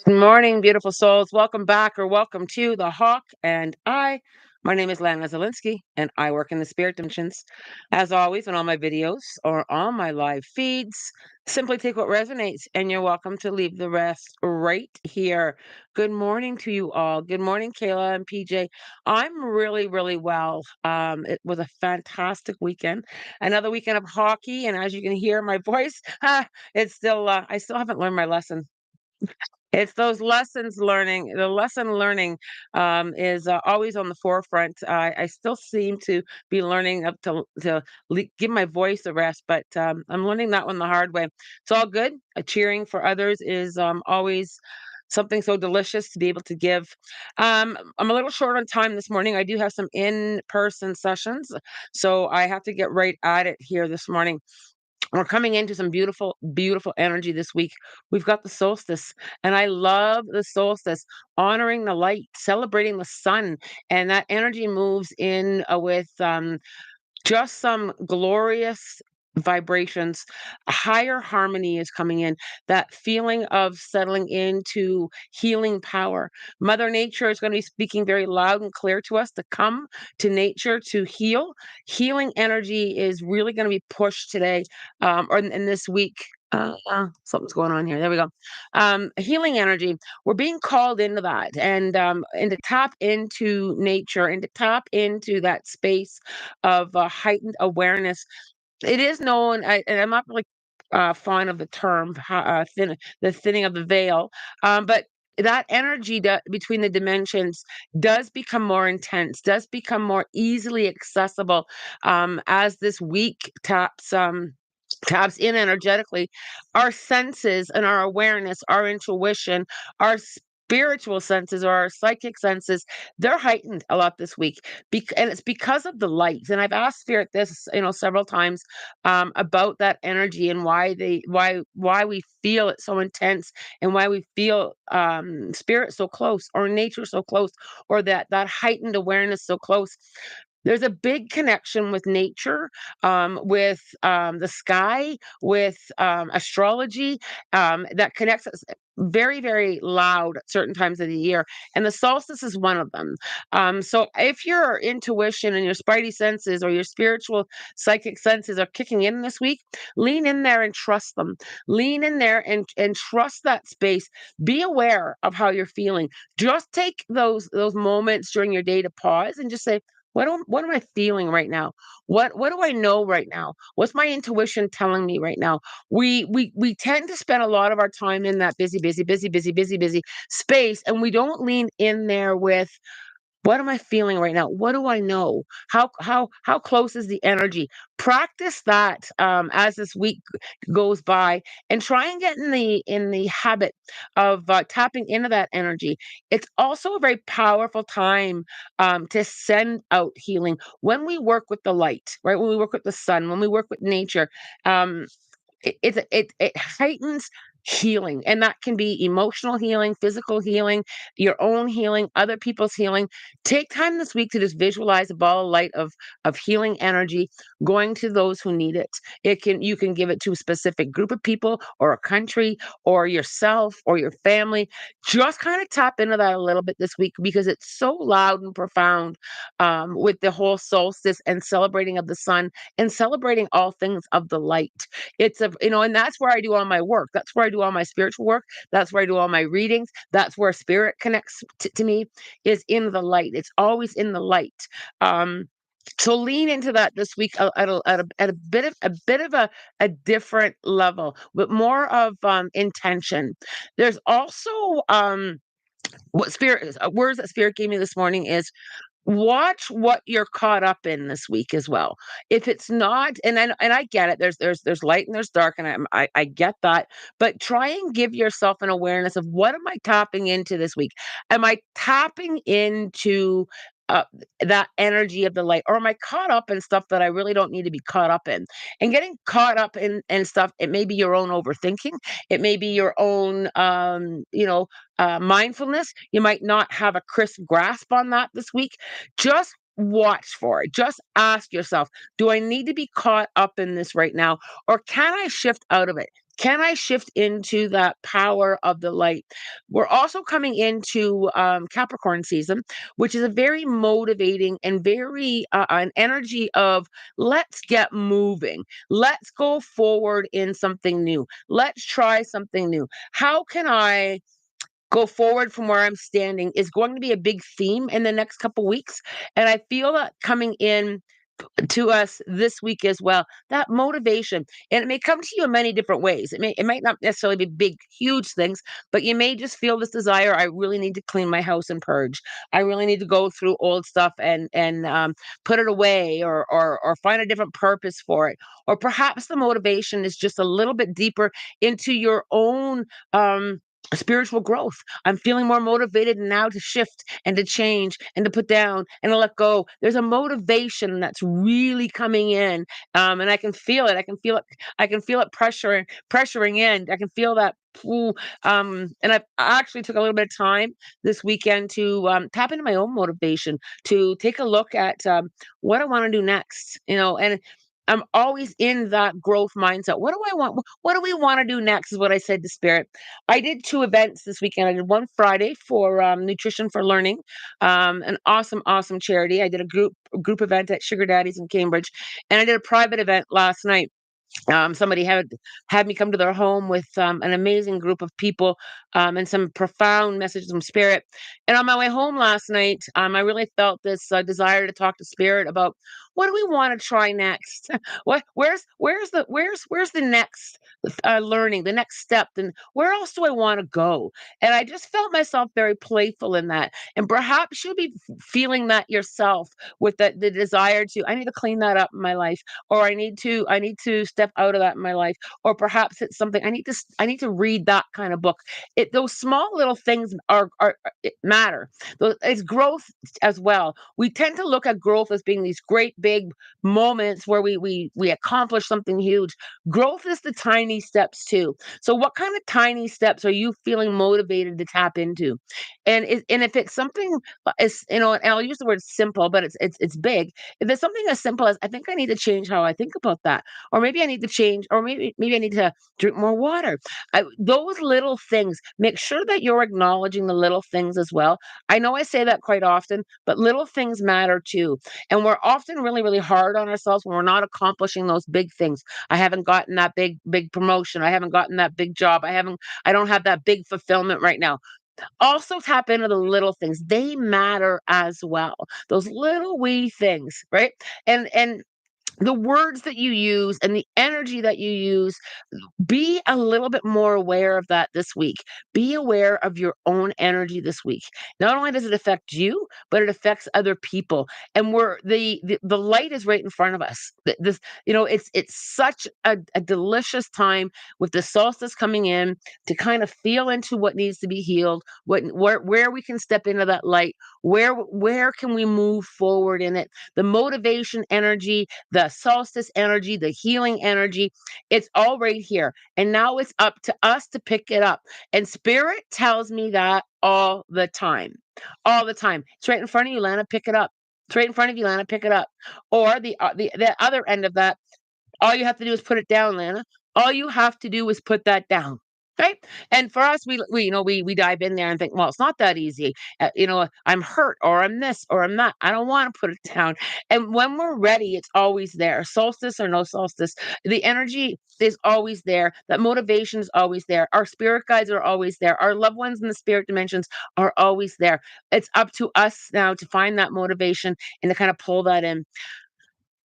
Good morning, beautiful souls. Welcome back or welcome to The Hawk and I. My name is Lana Zelinsky, and I work in the spirit dimensions. As always, on all my videos or on my live feeds, simply take what resonates, and you're welcome to leave the rest right here. Good morning to you all. Good morning, Kayla and PJ. I'm really, really well. It was a fantastic weekend. Another weekend of hockey, and as you can hear my voice, it's still. I still haven't learned my lesson. It's those lessons learning. The lesson learning is always on the forefront. I still seem to be learning up to give my voice a rest, but I'm learning that one the hard way. It's all good. Cheering for others is always something so delicious to be able to give. I'm a little short on time this morning. I do have some in-person sessions, so I have to get right at it here this morning. We're coming into some beautiful, beautiful energy this week. We've got the solstice, and I love the solstice, honoring the light, celebrating the sun, and that energy moves in with just some glorious vibrations. A higher harmony is coming in, that feeling of settling into healing power. Mother Nature is going to be speaking very loud and clear to us to come to nature to heal. Healing energy is really going to be pushed today, or in this week. Something's going on here. There we go. Healing energy. We're being called into that, and to tap into nature, and to tap into that space of heightened awareness. It is known, and I'm not really fond of the term the thinning of the veil, but that energy between the dimensions does become more intense, does become more easily accessible as this week taps in energetically. Our senses and our awareness, our intuition, our spiritual senses or our psychic senses, they're heightened a lot this week. And it's because of the light. And I've asked Spirit this, several times about that energy and why we feel it so intense, and why we feel spirit so close, or nature so close, or that heightened awareness so close. There's a big connection with nature, with the sky, with astrology, that connects us very, very loud at certain times of the year. And the solstice is one of them. So if your intuition and your spidey senses or your spiritual psychic senses are kicking in this week, lean in there and trust them. Lean in there and trust that space. Be aware of how you're feeling. Just take those moments during your day to pause and just say, what am I feeling right now? What do I know right now? What's my intuition telling me right now? We tend to spend a lot of our time in that busy, busy, busy, busy, busy, busy space, and we don't lean in there with, what am I feeling right now? What do I know? How close is the energy? Practice that as this week goes by, and try and get in the habit of tapping into that energy. It's also a very powerful time to send out healing when we work with the light, right? When we work with the sun, when we work with nature. Um, it heightens healing, and that can be emotional healing, physical healing, your own healing, other people's healing. Take time this week to just visualize a ball of light of healing energy going to those who need it. You can give it to a specific group of people, or a country, or yourself, or your family. Just kind of tap into that a little bit this week, because it's so loud and profound, with the whole solstice and celebrating of the sun, and celebrating all things of the light. And that's where I do all my work. That's where I do all my spiritual work. That's where I do all my readings. That's where spirit connects to me, is in the light. It's always in the light. Um, so lean into that this week at a different level, with more of intention. There's also what spirit words that spirit gave me this morning is, watch what you're caught up in this week as well. If it's not, and I get it, there's light and there's dark, and I get that, but try and give yourself an awareness of, what am I tapping into this week? Am I tapping into uh, that energy of the light, or am I caught up in stuff that I really don't need to be caught up in? And getting caught up in stuff, it may be your own overthinking, it may be your own mindfulness. You might not have a crisp grasp on that this week. Just watch for it. Just ask yourself, do I need to be caught up in this right now? Or can I shift out of it? Can I shift into that power of the light? We're also coming into Capricorn season, which is a very motivating and very an energy of let's get moving. Let's go forward in something new. Let's try something new. How can I go forward from where I'm standing is going to be a big theme in the next couple weeks. And I feel that coming in to us this week as well, that motivation. And it may come to you in many different ways. It might not necessarily be big, huge things, but you may just feel this desire. I really need to clean my house and purge. I really need to go through old stuff and put it away or find a different purpose for it. Or perhaps the motivation is just a little bit deeper into your own spiritual growth. I'm feeling more motivated now to shift and to change and to put down and to let go. There's a motivation that's really coming in, and I can feel it. I can feel it. I can feel it pressuring in. I can feel that. Ooh, and I actually took a little bit of time this weekend to tap into my own motivation to take a look at what I want to do next. And I'm always in that growth mindset. What do I want? What do we want to do next? Is what I said to Spirit. I did 2 events this weekend. I did one Friday for, Nutrition for Learning, an awesome, awesome charity. I did a group event at Sugar Daddies in Cambridge, and I did a private event last night. Somebody had me come to their home with an amazing group of people and some profound messages from Spirit. And on my way home last night, I really felt this desire to talk to Spirit about what do we want to try next. Where's the next learning, the next step, and where else do I want to go? And I just felt myself very playful in that. And perhaps you'll be feeling that yourself with the desire to I need to clean that up in my life, or I need to step out of that in my life, or perhaps it's something I need to read that kind of book. Those small little things are it matter. It's growth as well. We tend to look at growth as being these great big moments where we accomplish something huge. Growth is the tiny steps too. So what kind of tiny steps are you feeling motivated to tap into? And if it's something is and I'll use the word simple, but it's big. If it's something as simple as I think I need to change how I think about that, or maybe I need to change, or maybe I need to drink more water. Those little things. Make sure that you're acknowledging the little things as well. I know I say that quite often, but little things matter too. And we're often really, really hard on ourselves when we're not accomplishing those big things. I haven't gotten that big promotion. I haven't gotten that big job. I don't have that big fulfillment right now. Also tap into the little things. They matter as well. Those little wee things, right? And the words that you use and the energy that you use, be a little bit more aware of that this week. Be aware of your own energy this week. Not only does it affect you, but it affects other people. And we're the light is right in front of us. This, it's such a delicious time with the solstice coming in to kind of feel into what needs to be healed, where we can step into that light, where can we move forward in it. The motivation energy, the solstice energy, the healing energy, it's all right here. And now it's up to us to pick it up. And Spirit tells me that all the time. All the time. It's right in front of you, Lana. Pick it up. It's right in front of you, Lana. Pick it up. Or the other end of that, all you have to do is put it down, Lana. All you have to do is put that down. Right. And for us, we dive in there and think, well, it's not that easy. I'm hurt or I'm this or I'm not. I don't want to put it down. And when we're ready, it's always there. Solstice or no solstice, the energy is always there. That motivation is always there. Our spirit guides are always there. Our loved ones in the spirit dimensions are always there. It's up to us now to find that motivation and to kind of pull that in.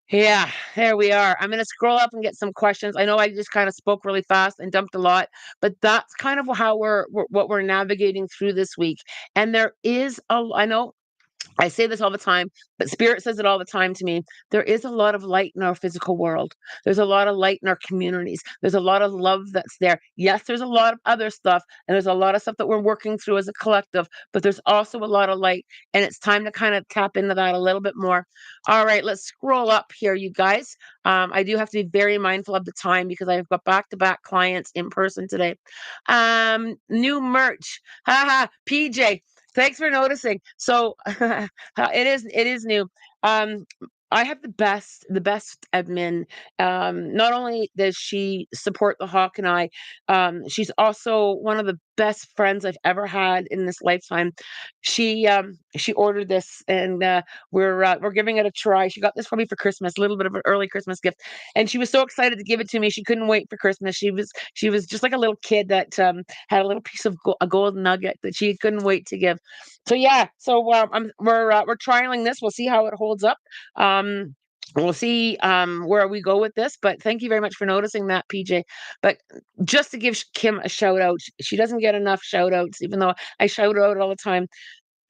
Yeah, there we are. I'm gonna scroll up and get some questions. I know I just kind of spoke really fast and dumped a lot, but that's kind of how what we're navigating through this week. And there is I know I say this all the time, but Spirit says it all the time to me. There is a lot of light in our physical world. There's a lot of light in our communities. There's a lot of love that's there. Yes, there's a lot of other stuff, and there's a lot of stuff that we're working through as a collective, but there's also a lot of light, and it's time to kind of tap into that a little bit more. All right, let's scroll up here, you guys. I do have to be very mindful of the time because I've got back-to-back clients in person today. New merch. Haha, PJ. Thanks for noticing. So it is new. I have the best admin. Not only does she support the Hawk and I, she's also one of the best friends I've ever had in this lifetime. She ordered this, and we're giving it a try. She got this for me for Christmas, a little bit of an early Christmas gift, and she was so excited to give it to me. She couldn't wait for Christmas. She was just like a little kid that had a little piece of a gold nugget that she couldn't wait to give. So yeah, so we're trialing this. We'll see how it holds up. We'll see where we go with this, but thank you very much for noticing that, PJ. But just to give Kim a shout out, she doesn't get enough shout outs, even though I shout her out all the time.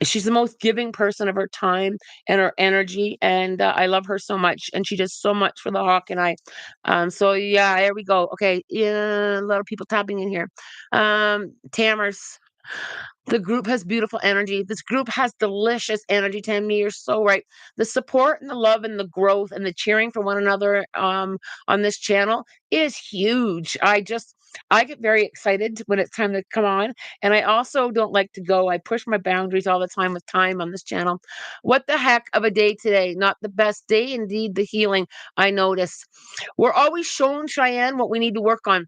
She's the most giving person of her time and her energy, and I love her so much, and she does so much for the Hawk and I. So yeah, there we go. Okay, yeah, a lot of people tapping in here. Tamers, the group has beautiful energy. This group has delicious energy, Tammy. You're so right. The support and the love and the growth and the cheering for one another on this channel is huge. I get very excited when it's time to come on. And I also don't like to go. I push my boundaries all the time with time on this channel. What the heck of a day today? Not the best day, indeed, the healing I notice. We're always shown, Cheyenne, what we need to work on.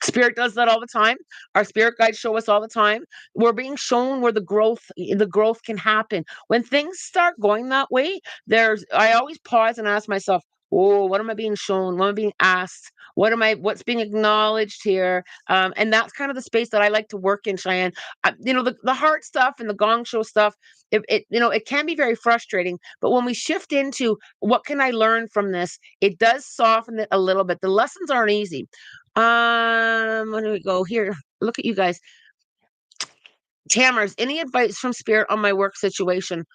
Spirit does that all the time. Our spirit guides show us all the time. We're being shown where the growth can happen. When things start going that way, I always pause and ask myself, "Oh, what am I being shown? What am I being asked? What's being acknowledged here?" And that's kind of the space that I like to work in, Cheyenne. The heart stuff and the gong show stuff, it can be very frustrating. But when we shift into what can I learn from this, it does soften it a little bit. The lessons aren't easy. Where do we go here? Look at you guys. Tamers, any advice from Spirit on my work situation?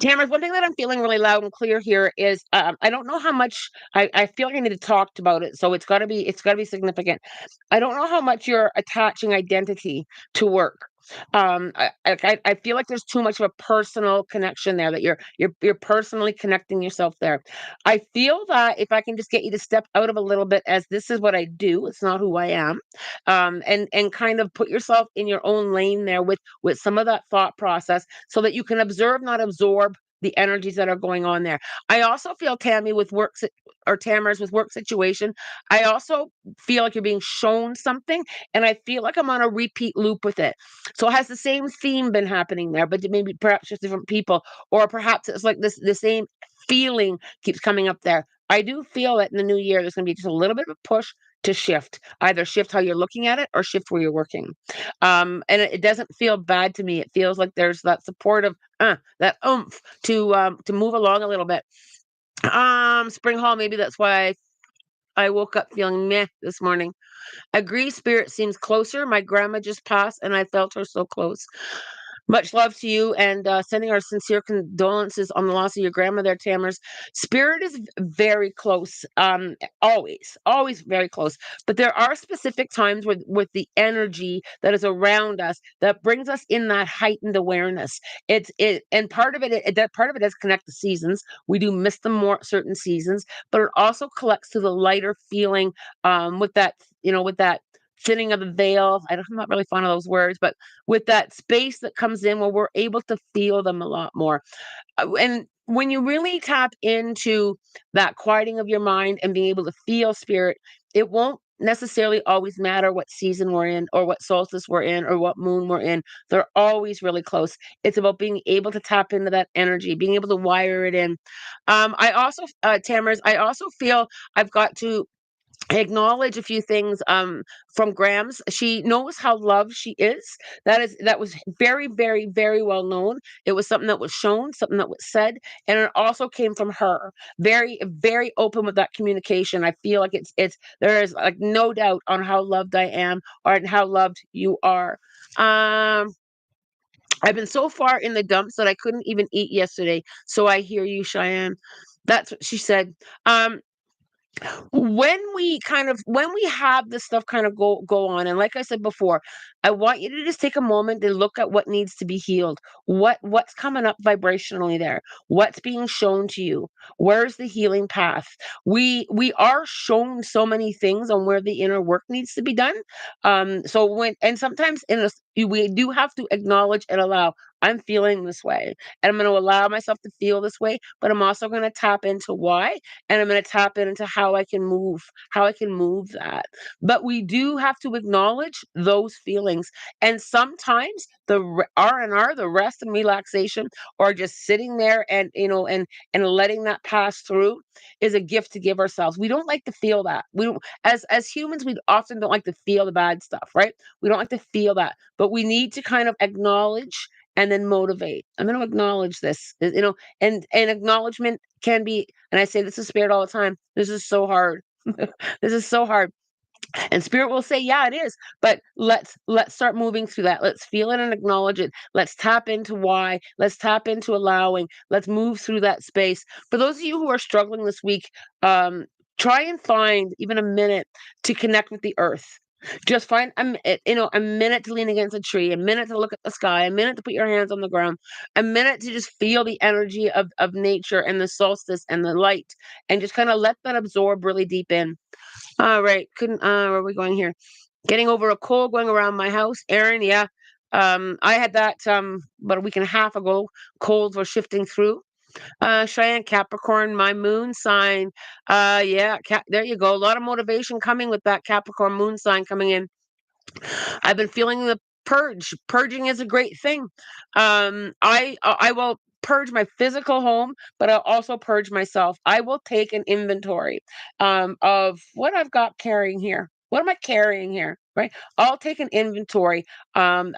Tamara, one thing that I'm feeling really loud and clear here is I don't know how much I feel like I need to talk about it, so it's gotta be significant. I don't know how much you're attaching identity to work. I feel like there's too much of a personal connection there that you're personally connecting yourself there. I feel that if I can just get you to step out of a little bit as this is what I do, it's not who I am, and kind of put yourself in your own lane there with some of that thought process so that you can observe, not absorb the energies that are going on there. I also feel Tammy with or Tamara's with work situation. I also feel like you're being shown something, and I feel like I'm on a repeat loop with it. So has the same theme been happening there, but maybe perhaps just different people, or perhaps it's like this the same feeling keeps coming up there. I do feel that in the new year there's going to be just a little bit of a push to shift, either shift how you're looking at it or shift where you're working. And it doesn't feel bad to me. It feels like there's that supportive, that oomph to move along a little bit. Spring Hall, maybe that's why I woke up feeling meh this morning. Agree, Spirit seems closer. My grandma just passed, and I felt her so close. Much love to you, and sending our sincere condolences on the loss of your grandmother, Tamers. Spirit is very close, always very close. But there are specific times with the energy that is around us that brings us in that heightened awareness. And part of it is connect the seasons. We do miss them more certain seasons, but it also collects to the lighter feeling with that thinning of the veil. I'm not really fond of those words, but with that space that comes in where we're able to feel them a lot more. And when you really tap into that quieting of your mind and being able to feel spirit, it won't necessarily always matter what season we're in or what solstice we're in or what moon we're in. They're always really close. It's about being able to tap into that energy, being able to wire it in. I also, Tamers, I also feel I've got to acknowledge a few things from Grams. She knows how loved she is. That was very, very, very well known. It was something that was shown, something that was said, and it also came from her. Very, very open with that communication. I feel like it's there is like no doubt on how loved I am or how loved you are. Um I've been so far in the dumps that I couldn't even eat yesterday. So I hear you, Cheyenne. That's what she said. Um, when we have this stuff kind of go on, and like I said before, I want you to just take a moment and look at what needs to be healed. What's coming up vibrationally there? What's being shown to you? Where's the healing path? We are shown so many things on where the inner work needs to be done. So when and sometimes we do have to acknowledge and allow, I'm feeling this way, and I'm going to allow myself to feel this way, but I'm also going to tap into why, and I'm going to tap into how I can move that. But we do have to acknowledge those feelings, and sometimes R&R, the rest and relaxation, or just sitting there and and letting that pass through is a gift to give ourselves. We don't like to feel that. We don't, as humans, we often don't like to feel the bad stuff, right? We don't like to feel that, but we need to kind of acknowledge and then motivate. I'm going to acknowledge this, and acknowledgement can be, and I say this to Spirit all the time. This is so hard. This is so hard. And Spirit will say, yeah, it is. But let's start moving through that. Let's feel it and acknowledge it. Let's tap into why. Let's tap into allowing. Let's move through that space. For those of you who are struggling this week, try and find even a minute to connect with the earth. Just find a minute to lean against a tree, a minute to look at the sky, a minute to put your hands on the ground, a minute to just feel the energy of nature and the solstice and the light, and just kind of let that absorb really deep in. All right. Couldn't where are we going here? Getting over a cold going around my house. Aaron, yeah. I had that about a week and a half ago. Colds were shifting through. Cheyenne Capricorn, my moon sign. Yeah, there you go. A lot of motivation coming with that Capricorn moon sign coming in. I've been feeling the purge. Purging is a great thing. I will purge my physical home, but I'll also purge myself. I will take an inventory of what I've got carrying here. What am I carrying here? Right. I'll take an inventory, an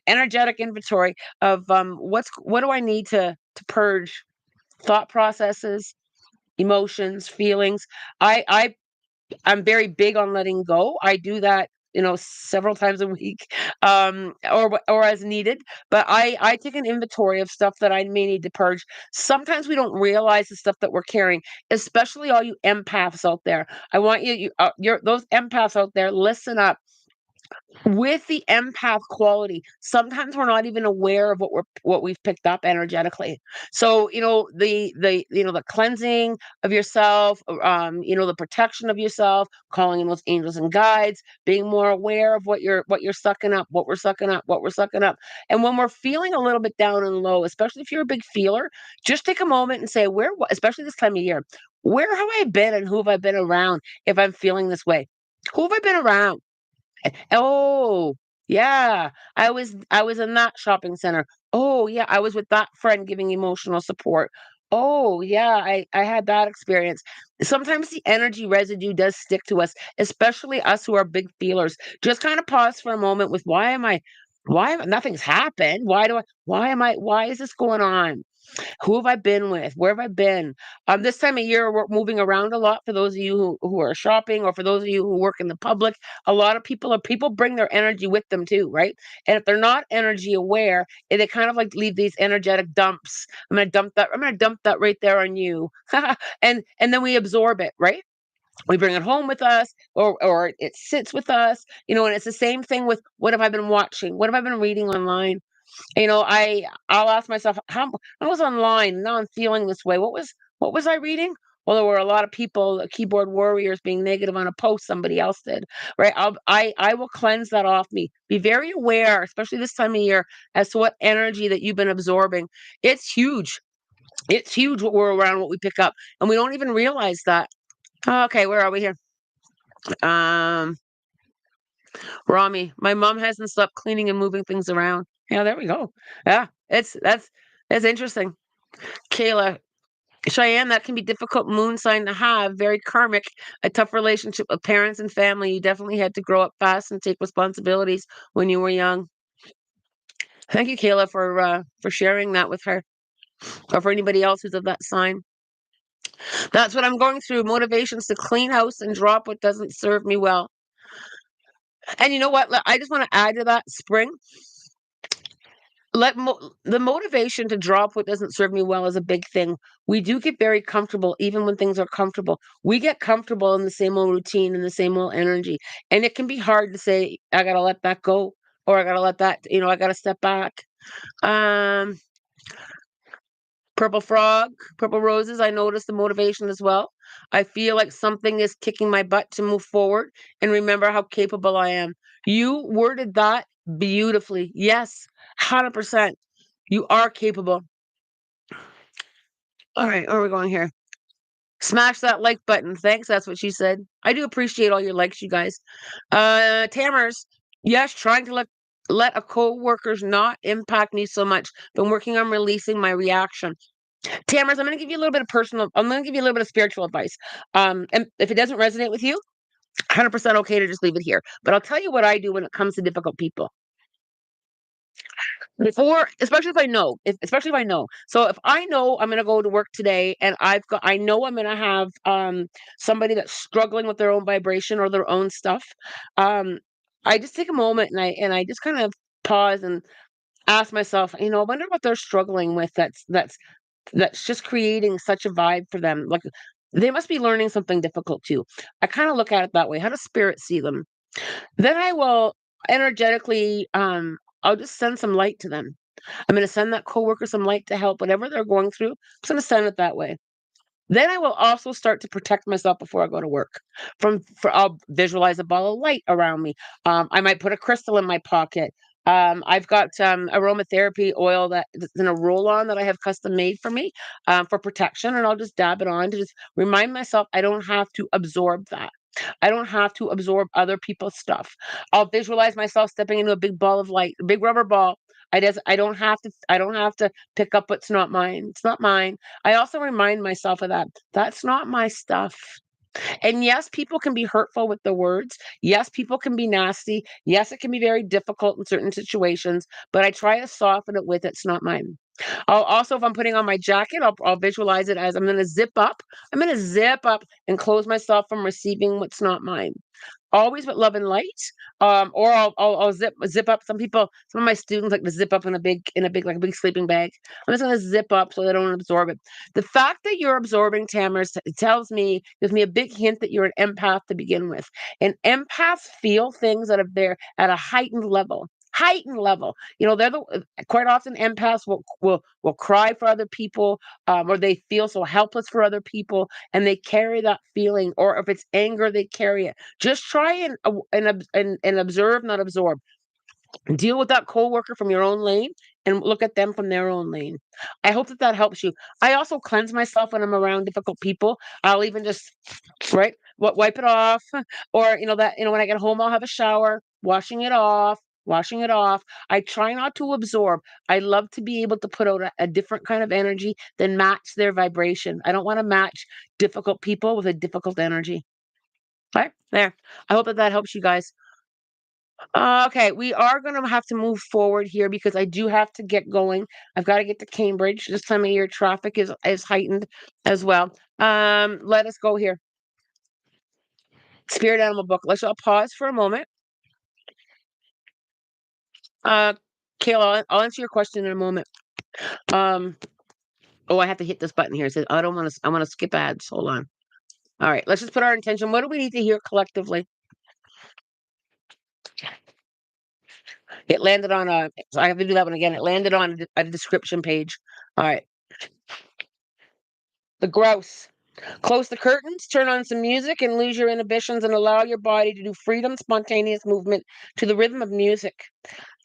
energetic inventory of what do I need to purge thought processes, emotions, feelings. I I'm very big on letting go. I do that, several times a week, or as needed. But I take an inventory of stuff that I may need to purge. Sometimes we don't realize the stuff that we're carrying, especially all you empaths out there. I want you're those empaths out there. Listen up. With the empath quality, sometimes we're not even aware of what we've picked up energetically. So, the cleansing of yourself, the protection of yourself, calling in those angels and guides, being more aware of what you're sucking up, what we're sucking up, what we're sucking up. And when we're feeling a little bit down and low, especially if you're a big feeler, just take a moment and say, especially this time of year, where have I been and who have I been around if I'm feeling this way? Who have I been around? Oh, yeah. I was in that shopping center. Oh, yeah, I was with that friend giving emotional support. Oh, yeah, I had that experience. Sometimes the energy residue does stick to us, especially us who are big feelers. Just kind of pause for a moment with nothing's happened? Why is this going on? Who have I been with? Where have I been? This time of year, we're moving around a lot. For those of you who are shopping, or for those of you who work in the public, a lot of people bring their energy with them too, right? And if they're not energy aware, they kind of like leave these energetic dumps. I'm gonna dump that. I'm gonna dump that right there on you, and then we absorb it, right? We bring it home with us, or it sits with us, and it's the same thing with what have I been watching? What have I been reading online? I'll ask myself, how I was online, now I'm feeling this way. What was I reading? Well, there were a lot of people, keyboard warriors, being negative on a post somebody else did, right? I will cleanse that off me. Be very aware, especially this time of year, as to what energy that you've been absorbing. It's huge. It's huge what we're around, what we pick up, and we don't even realize that. Okay, where are we here? Um, Rami, my mom hasn't stopped cleaning and moving things around. Yeah, there we go. Yeah, that's interesting. Kayla, Cheyenne, that can be difficult moon sign to have. Very karmic, a tough relationship with parents and family. You definitely had to grow up fast and take responsibilities when you were young. Thank you, Kayla, for sharing that with her, or for anybody else who's of that sign. That's what I'm going through. Motivations to clean house and drop what doesn't serve me well. And you know what? I just want to add to that, Spring. The motivation to drop what doesn't serve me well is a big thing. We do get very comfortable even when things are comfortable. We get comfortable in the same old routine and the same old energy. And it can be hard to say, I gotta let that go, or I gotta let that, I gotta step back. Um, Purple frog, purple roses, I notice the motivation as well. I feel like something is kicking my butt to move forward and remember how capable I am. You worded that beautifully. Yes, 100%. You are capable. All right, where are we going here? Smash that like button. Thanks. That's what she said. I do appreciate all your likes, you guys. Tamers, yes, trying to let a co-worker's not impact me so much. Been working on releasing my reaction. Tamers, I'm going to give you a little bit of I'm going to give you a little bit of spiritual advice. And if it doesn't resonate with you, 100% okay to just leave it here. But I'll tell you what I do when it comes to difficult people. Before, especially if I know. So if I know I'm gonna go to work today and I know I'm gonna have somebody that's struggling with their own vibration or their own stuff, um, I just take a moment and I just kind of pause and ask myself, I wonder what they're struggling with that's just creating such a vibe for them. Like they must be learning something difficult too. I kind of look at it that way. How does spirit see them? Then I will energetically, I'll just send some light to them. I'm going to send that coworker some light to help whatever they're going through. I'm just going to send it that way. Then I will also start to protect myself before I go to work. I'll visualize a ball of light around me. I might put a crystal in my pocket. I've got aromatherapy oil that's in a roll on that I have custom made for me for protection, and I'll just dab it on to just remind myself I don't have to absorb that. I don't have to absorb other people's stuff. I'll visualize myself stepping into a big ball of light, a big rubber ball. I don't have to pick up what's not mine. It's not mine. I also remind myself of that. That's not my stuff. And yes, people can be hurtful with the words. Yes, people can be nasty. Yes, it can be very difficult in certain situations, but I try to soften it with it's not mine. I'll also, if I'm putting on my jacket, I'll visualize it as I'm going to zip up. I'm going to zip up and close myself from receiving what's not mine. Always with love and light. Or I'll zip up. Some of my students like to zip up like a big sleeping bag. I'm just gonna zip up so they don't absorb it. The fact that you're absorbing Tamers gives me a big hint that you're an empath to begin with. And empaths feel things that are there at a heightened level. Heightened level. Quite often empaths will cry for other people, or they feel so helpless for other people, and they carry that feeling. Or if it's anger, they carry it. Just try and observe, not absorb. Deal with that coworker from your own lane and look at them from their own lane. I hope that helps you. I also cleanse myself when I'm around difficult people. I'll even just wipe it off, or when I get home, I'll have a shower, washing it off. I try not to absorb. I love to be able to put out a different kind of energy than match their vibration. I don't want to match difficult people with a difficult energy. Right there. I hope that helps you guys. Okay, we are going to have to move forward here because I do have to get going. I've got to get to Cambridge. This time of year, traffic is heightened as well. Let us go here. Spirit animal book. I'll pause for a moment. Uh, Kayla, I'll answer your question in a moment. I have to hit this button here. It says I don't want to. I want to skip ads. Hold on. All right, let's just put our intention. What do we need to hear collectively? It landed on so I have to do that one again. It landed on a description page. All right. The grouse. Close the curtains, turn on some music, and lose your inhibitions and allow your body to do freedom, spontaneous movement to the rhythm of music.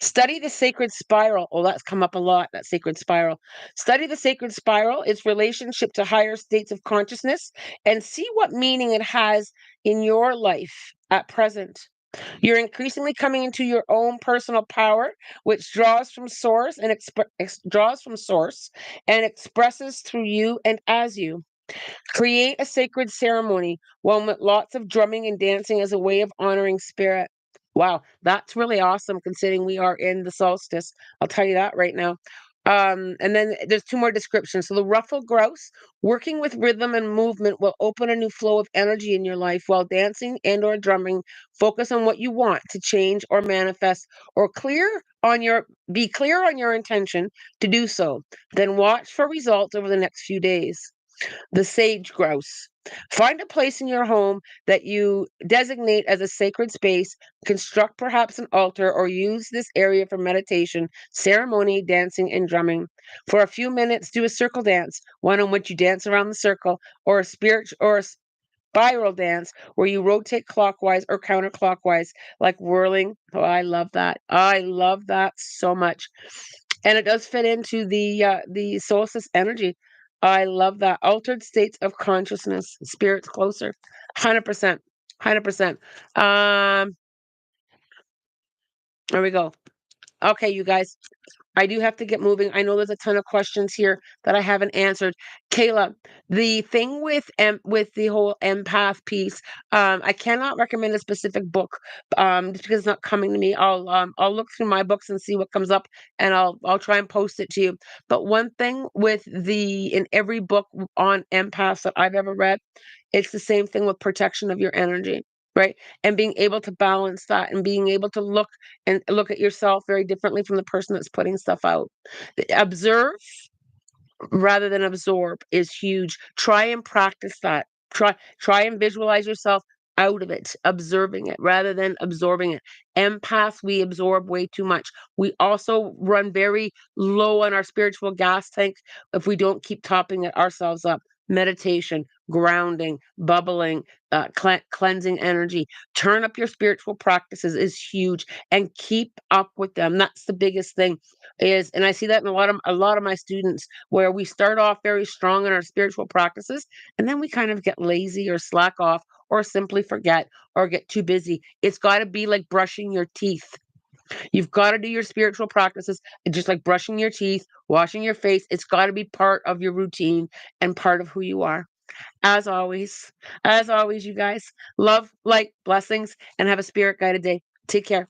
Study the sacred spiral. Oh, that's come up a lot, that sacred spiral. Study the sacred spiral, its relationship to higher states of consciousness, and see what meaning it has in your life at present. You're increasingly coming into your own personal power, which draws from source and expresses through you and as you. Create a sacred ceremony, one with lots of drumming and dancing as a way of honoring spirit. Wow, that's really awesome considering we are in the solstice. I'll tell you that right now. And then there's two more descriptions. So the ruffled grouse, working with rhythm and movement will open a new flow of energy in your life, while dancing and or drumming focus on what you want to change or manifest, or be clear on your intention to do so. Then watch for results over the next few days. The sage grouse. Find a place in your home that you designate as a sacred space. Construct perhaps an altar or use this area for meditation, ceremony, dancing, and drumming. For a few minutes, do a circle dance, one in which you dance around the circle, or a spiral dance where you rotate clockwise or counterclockwise, like whirling. Oh, I love that. I love that so much. And it does fit into the solstice energy. I love that. Altered states of consciousness, spirits closer. 100%. 100%. Um, there we go. Okay, you guys. I do have to get moving. I know there's a ton of questions here that I haven't answered. Kayla, the thing with the whole empath piece, I cannot recommend a specific book, just because it's not coming to me. I'll look through my books and see what comes up, and I'll try and post it to you. But one thing with the in every book on empaths that I've ever read, it's the same thing with protection of your energy, right? And being able to balance that and being able to look at yourself very differently from the person that's putting stuff out. Observe rather than absorb is huge. Try and practice that. Try and visualize yourself out of it, observing it rather than absorbing it. Empaths, we absorb way too much. We also run very low on our spiritual gas tank if we don't keep topping it ourselves up. Meditation, grounding, bubbling, cleansing energy. Turn up your spiritual practices is huge, and keep up with them. That's the biggest thing. And I see that in a lot of my students, where we start off very strong in our spiritual practices, and then we kind of get lazy or slack off or simply forget or get too busy. It's got to be like brushing your teeth. You've got to do your spiritual practices, just like brushing your teeth, washing your face. It's got to be part of your routine and part of who you are. As always, you guys, love, light, blessings, and have a spirit guided day. Take care.